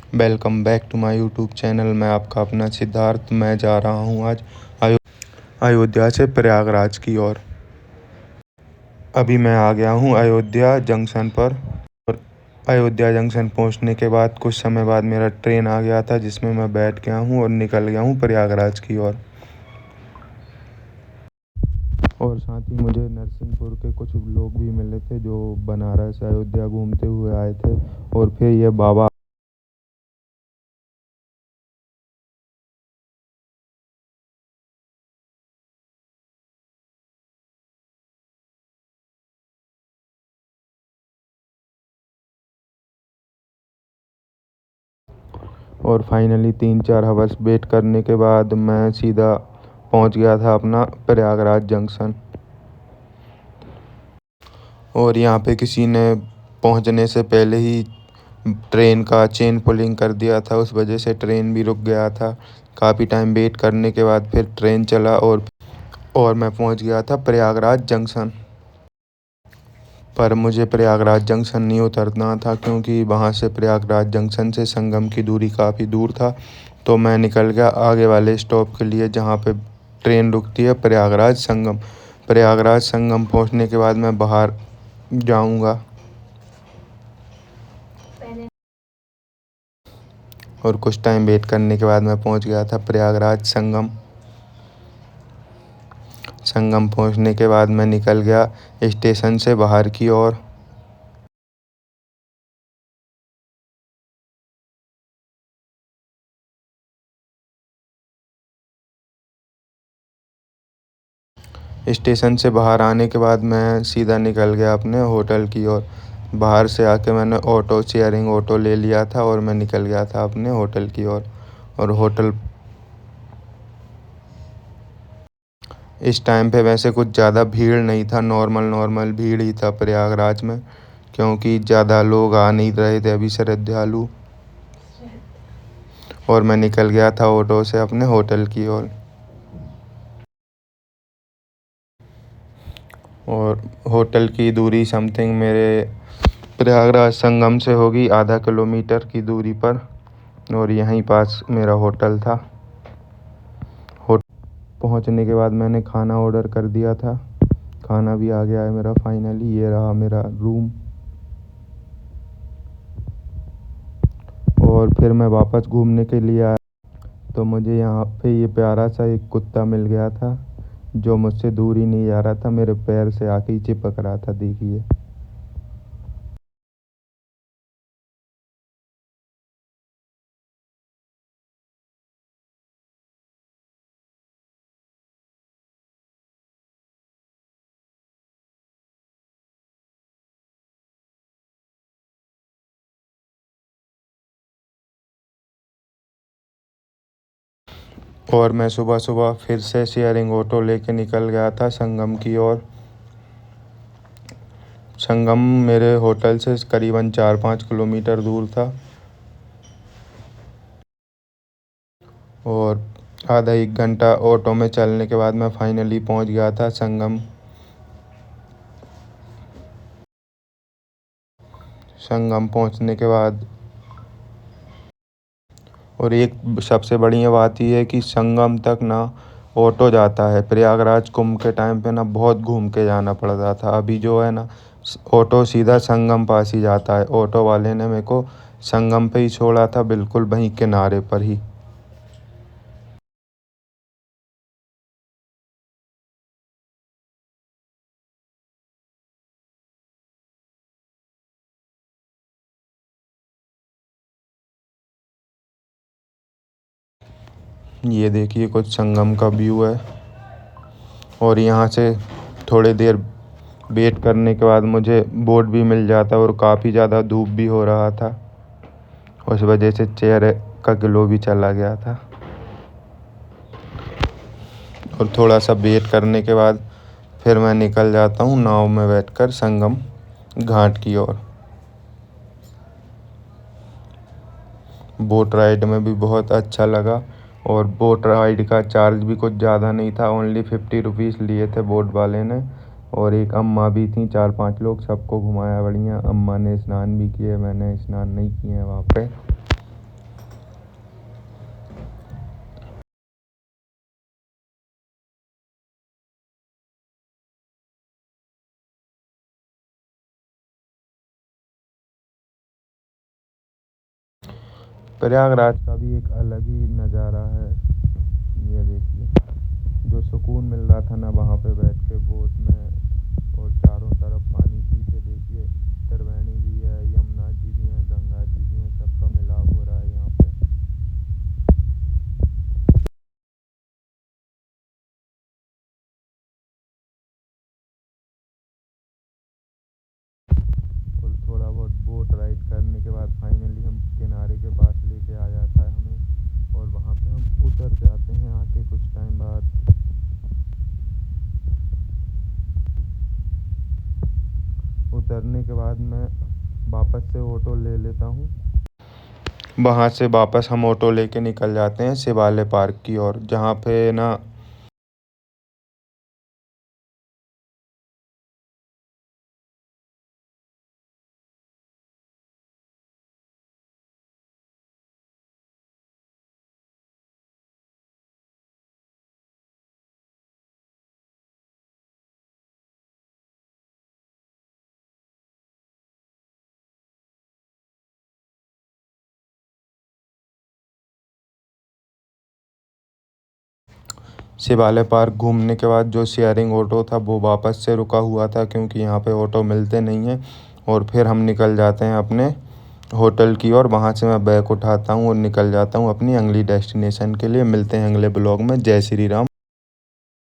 Welcome back to my YouTube channel. मैं आपका अपना सिद्धार्थ। मैं जा रहा हूँ आज अयोध्या से प्रयागराज की ओर। अभी मैं आ गया हूँ अयोध्या जंक्शन पर। और अयोध्या जंक्शन पहुँचने के बाद कुछ समय बाद मेरा ट्रेन आ गया था, जिसमें मैं बैठ गया हूँ और निकल गया हूँ प्रयागराज की ओर। और साथ ही मुझे नरसिंहपुर के कुछ लोग भी मिले थे जो बनारस अयोध्या घूमते हुए आए थे। और फिर ये बाबा और फाइनली 3-4 आवर्स वेट करने के बाद मैं सीधा पहुंच गया था अपना प्रयागराज जंक्शन। और यहाँ पे किसी ने पहुंचने से पहले ही ट्रेन का चेन पुलिंग कर दिया था, उस वजह से ट्रेन भी रुक गया था। काफ़ी टाइम वेट करने के बाद फिर ट्रेन चला और मैं पहुंच गया था प्रयागराज जंक्शन। पर मुझे प्रयागराज जंक्शन नहीं उतरना था, क्योंकि वहाँ से प्रयागराज जंक्शन से संगम की दूरी काफ़ी दूर था। तो मैं निकल गया आगे वाले स्टॉप के लिए, जहाँ पे ट्रेन रुकती है प्रयागराज संगम। प्रयागराज संगम पहुँचने के बाद मैं बाहर जाऊँगा। और कुछ टाइम वेट करने के बाद मैं पहुँच गया था प्रयागराज संगम। संगम पहुँचने के बाद मैं निकल गया स्टेशन से बाहर की ओर। स्टेशन से बाहर आने के बाद मैं सीधा निकल गया अपने होटल की ओर। बाहर से आके मैंने शेयरिंग ऑटो ले लिया था और मैं निकल गया था अपने होटल की ओर। और होटल इस टाइम पे वैसे कुछ ज़्यादा भीड़ नहीं था, नॉर्मल भीड़ ही था प्रयागराज में, क्योंकि ज़्यादा लोग आ नहीं रहे थे अभी श्रद्धालु। और मैं निकल गया था ऑटो से अपने होटल की ओर। और होटल की दूरी समथिंग मेरे प्रयागराज संगम से होगी आधा किलोमीटर की दूरी पर। और यहीं पास मेरा होटल था। पहुंचने के बाद मैंने खाना ऑर्डर कर दिया था। खाना भी आ गया है मेरा फाइनली। ये रहा मेरा रूम। और फिर मैं वापस घूमने के लिए आया, तो मुझे यहाँ पे ये प्यारा सा एक कुत्ता मिल गया था, जो मुझसे दूर ही नहीं जा रहा था, मेरे पैर से आके ही चिपक रहा था। देखिए। और मैं सुबह सुबह फिर से शेयरिंग ऑटो लेके निकल गया था संगम की ओर। संगम मेरे होटल से करीबन 4-5 किलोमीटर दूर था। और आधा 1 घंटा ऑटो में चलने के बाद मैं फाइनली पहुंच गया था संगम। संगम पहुंचने के बाद और एक सबसे बढ़िया बात यह है कि संगम तक ना ऑटो जाता है। प्रयागराज कुंभ के टाइम पे ना बहुत घूम के जाना पड़ता था। अभी जो है ना, ऑटो सीधा संगम पास ही जाता है। ऑटो वाले ने मेरे को संगम पे ही छोड़ा था, बिल्कुल वहीं किनारे पर ही। ये देखिए कुछ संगम का व्यू है। और यहाँ से थोड़ी देर वेट करने के बाद मुझे बोट भी मिल जाता, और काफ़ी ज़्यादा धूप भी हो रहा था, उस वजह से चेहरे का ग्लो भी चला गया था। और थोड़ा सा वेट करने के बाद फिर मैं निकल जाता हूँ नाव में बैठकर संगम घाट की ओर। बोट राइड में भी बहुत अच्छा लगा। और बोट राइड का चार्ज भी कुछ ज़्यादा नहीं था, ओनली 50 रुपीज़ लिए थे बोट वाले ने। और एक अम्मा भी थी, 4-5 लोग, सबको घुमाया बढ़िया। अम्मा ने स्नान भी किए, मैंने स्नान नहीं किए वहाँ पे। प्रयागराज का भी एक अलग ही नज़ारा है। ये देखिए, जो सुकून मिल रहा था ना वहाँ पे बैठ के बोट में, और चारों तरफ पानी, पीछे देखिए त्रिवेणी भी है, यमुना जी भी हैं, गंगा जी भी हैं, सबका मिलाप हो रहा है यहाँ पे। और थोड़ा बहुत बोट राइड करने के बाद फाइनली हम किनारे के पास लेके आ जाता है हमें, और वहाँ पे हम उतर जाते हैं आके कुछ टाइम बाद। उतरने के बाद मैं वापस से ऑटो ले लेता हूँ। वहाँ से वापस हम ऑटो लेके निकल जाते हैं शिवालय पार्क की ओर, जहाँ पे ना शिवालय पार्क घूमने के बाद जो शेयरिंग ऑटो था वो वापस से रुका हुआ था, क्योंकि यहाँ पे ऑटो मिलते नहीं हैं। और फिर हम निकल जाते हैं अपने होटल की ओर। वहाँ से मैं बैग उठाता हूँ और निकल जाता हूँ अपनी अगली डेस्टिनेशन के लिए। मिलते हैं अगले ब्लॉग में। जय श्री राम।